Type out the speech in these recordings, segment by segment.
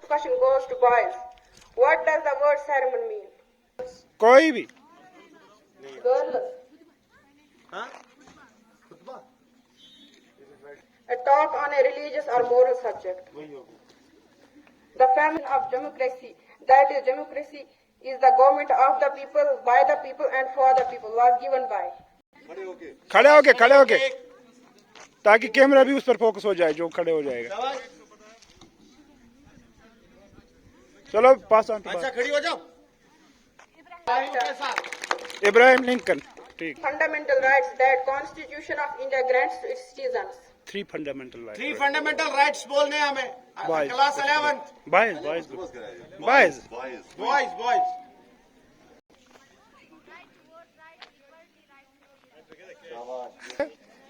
question goes to boys. What does the word ceremony mean? कोई भी Girls. A talk on a religious or moral subject. The foundation of democracy, that is, democracy is the government of the people, by the people, and for the people, was given by. खड़े होके ताकि camera भी उस पर focus हो जाए जो खड़े हो जाएगा। चलो पास ऑन। अच्छा खड़ी हो जाओ। इब्राहिम लिंकन। ठीक। Fundamental rights that Constitution of India grants to its citizens. Three fundamental rights बोलने हमें। Class 11 boys.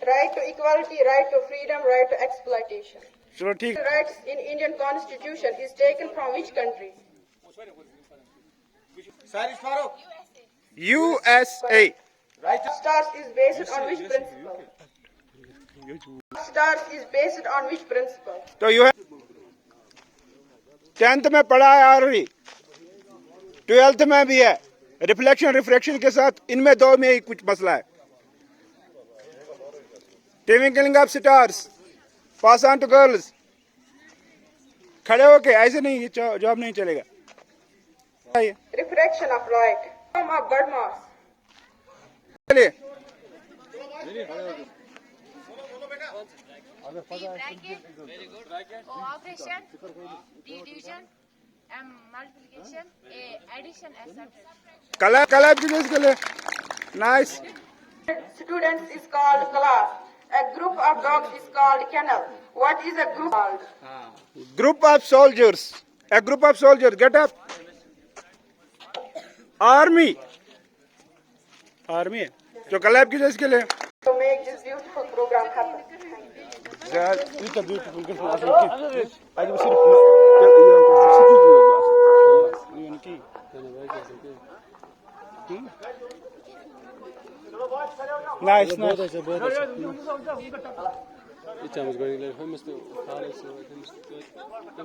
Right to equality, right to freedom, right to exploitation. चलो ठीक। Rights in Indian Constitution is taken from which country? Sarish Farooq. USA। Stars is based on which principle? Stars is based on which principle? तो you है 10th में पढ़ा है already, 12th में भी है। रिफ्लेक्शन के साथ इनमें दो में ही कुछ मसला है। Twinkling of stars, pass on to girls. खड़े होके ऐसे नहीं, ये जॉब नहीं चलेगा। Refraction of light. Form of bird mouse. चलिए Operation, division, and multiplication, addition, etc. कला के लिए nice. Students is called class. A group of dogs is called kennel. What is a group called? Group of soldiers. A group of soldier get up. Army है जो collab की इसके लिए। To make this beautiful program happen. Nice. It was going like